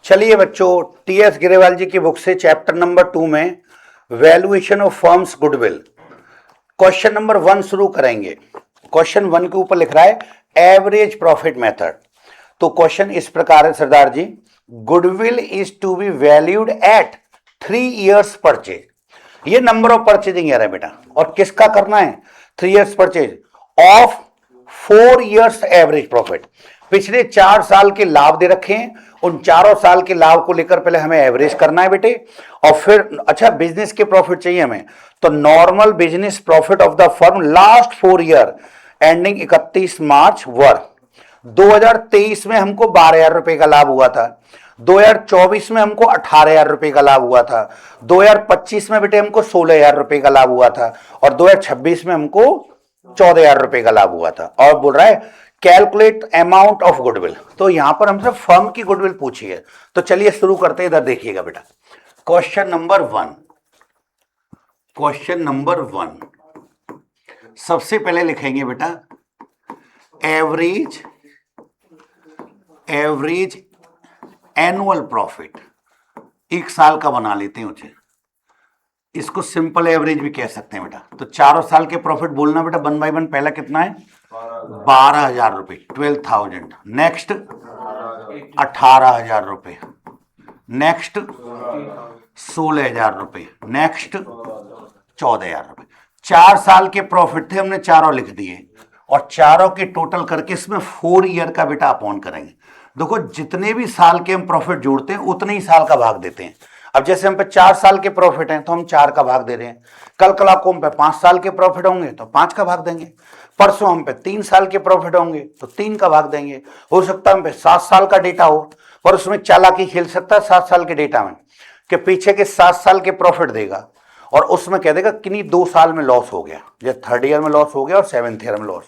चलिए बच्चों, टीएस गिरेवाल जी की बुक से चैप्टर नंबर 2 में valuation of firms goodwill question number 1 शुरू करेंगे। क्वेश्चन 1 के ऊपर लिख रहा है एवरेज प्रॉफिट मेथड। तो क्वेश्चन इस प्रकार है Sardar ji, goodwill is to be valued at 3 years purchase. ये नंबर ऑफ परचेजिंग ईयर है बेटा, और किसका करना है? 3 years purchase of 4 years average profit. पिछले 4 साल के लाभ दे रखे हैं, उन चारों साल के लाभ को लेकर पहले हमें एवरेज करना है बेटे, और फिर अच्छा बिजनेस के प्रॉफिट चाहिए हमें, तो normal business profit of the firm last 4 year ending 31 मार्च वर 2023 में हमको 12,000 रुपए का लाभ हुआ था, 2024 में हमको 18,000 रुपए का लाभ हुआ था, 2025 में बेटे हमको 16,000 रुपए का लाभ हुआ था, और 2026 में हमको 14,000 रुपए का लाभ हुआ था। और बोल रहा है कैलकुलेट अमाउंट ऑफ गुडविल। तो यहां पर हमसे फर्म की गुडविल पूछी है, तो चलिए शुरू करते हैं। इधर देखिएगा बेटा, क्वेश्चन नंबर 1 सबसे पहले लिखेंगे बेटा एवरेज एनुअल प्रॉफिट, एक साल का बना लेते हैं उसे, इसको सिंपल एवरेज भी कह सकते हैं बेटा। तो चारों साल के प्रॉफिट बोलना बेटा 1 by 1। पहला कितना है? 12,000 रुपए, 12,000। नेक्स्ट 18,000 रुपए, नेक्स्ट 16,000 रुपए, नेक्स्ट 14,000 रुपए। 4 साल के प्रॉफिट थे, हमने चारों लिख दिए, और चारों के टोटल करके इसमें 4 year का बेटा अपॉन करेंगे। देखो जितने भी साल के हम प्रॉफिट जोड़ते हैं उतने ही साल का भाग देते हैं। अब जैसे हम पे 4 साल के प्रॉफिट हैं तो हम 4 का भाग दे रहे हैं, कल को हम पे 5 साल के प्रॉफिट होंगे तो 5 का भाग देंगे, परसों हम पे 3 साल के प्रॉफिट होंगे तो 3 का भाग देंगे। हो सकता है हम पे 7 साल का डेटा हो, और उसमें चालाकी खेल सकता है 7 साल के डेटा में कि पीछे के 7 साल के प्रॉफिट देगा और उसमें कह देगा कि नहीं 2 साल में लॉस हो गया, जैसे 3rd year में लॉस हो गया और 7th year में लॉस।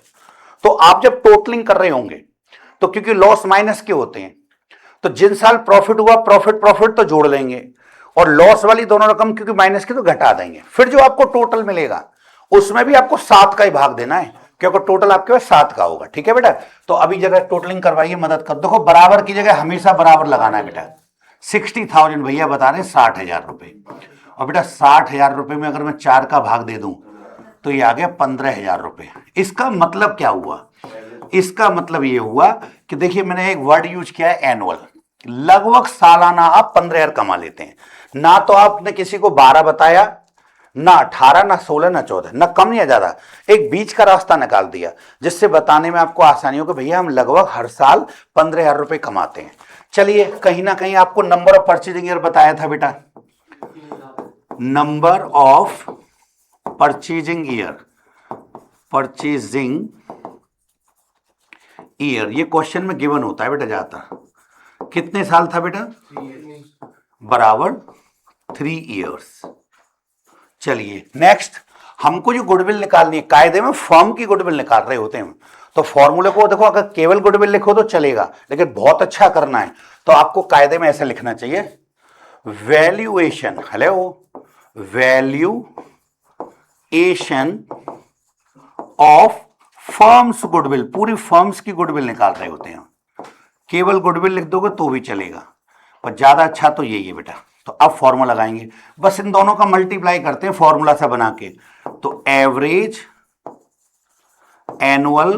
तो आप जब टोटलिंग कर रहे होंगे तो क्योंकि लॉस माइनस के होते हैं, तो जिन साल प्रॉफिट हुआ प्रॉफिट तो जोड़ लेंगे, और लॉस वाली दोनों रकम क्योंकि माइनस की तो घटा देंगे। फिर जो आपको टोटल मिलेगा उसमें भी आपको 7 का ही भाग देना है, क्योंकि टोटल आपके पास 7 का होगा। ठीक है बेटा, तो अभी जरा टोटलिंग करवाइए, मदद कर। देखो बराबर की जगह हमेशा बराबर लगाना है बेटा। 60,000 भैया बता रहे 60,000 रुपए, और बेटा 60,000 रुपए में अगर मैं 4 का भाग दे दूं तो ये आ गया 15,000 रुपए। इसका मतलब क्या हुआ? इसका मतलब ये हुआ कि देखिए मैंने एक वर्ड यूज किया है एनुअल। लगभग सालाना आप 15,000 कमा लेते हैं। ना तो आपने किसी को 12 बताया, ना 18, ना 16, ना 14, ना कम या ज्यादा, एक बीच का रास्ता निकाल दिया जिससे बताने में आपको आसानी हो कि भैया हम लगभग हर साल 15,000 रुपए कमाते हैं। चलिए कहीं ना कहीं आपको नंबर ऑफ परचेजिंग ईयर बताया था बेटा, नंबर ऑफ परचेजिंग ईयर ये क्वेश्चन में गिवन होता है बेटा ज्यादातर। कितने साल था बेटा? बराबर 3 years। चलिए नेक्स्ट, हमको जो गुडविल निकालनी है, कायदे में फर्म की गुडविल निकाल रहे होते हैं, तो फॉर्मूले को देखो, अगर केवल गुडविल लिखो तो चलेगा, लेकिन बहुत अच्छा करना है तो आपको कायदे में ऐसे लिखना चाहिए, वैल्यूएशन ऑफ फर्म्स गुडविल। पूरी फर्म्स की गुडविल निकाल रहे होते हैं। केवल गुडविल लिख दोगे तो भी चलेगा, पर ज्यादा अच्छा तो यही है बेटा। तो अब फॉर्मूला लगाएंगे, बस इन दोनों का मल्टीप्लाई करते हैं फॉर्मूला सा बना के। तो average annual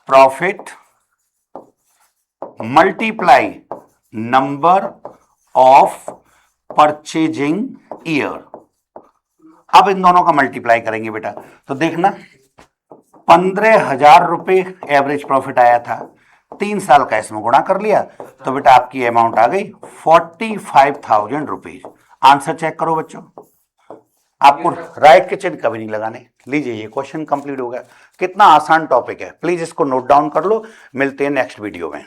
profit multiply number of purchasing year. अब इन दोनों का मल्टीप्लाई करेंगे बेटा, तो देखना 15,000 रुपए एवरेज प्रॉफिट आया था, 3 साल का इसमें गुणा कर लिया, तो बेटा आपकी अमाउंट आ गई 45,000 रुपीज। आंसर चेक करो बच्चों, आपको राइट के चिन्ह कभी नहीं लगाने। लीजिए ये क्वेश्चन कंप्लीट हो गया। कितना आसान टॉपिक है, प्लीज इसको नोट डाउन कर लो। मिलते हैं नेक्स्ट वीडियो में।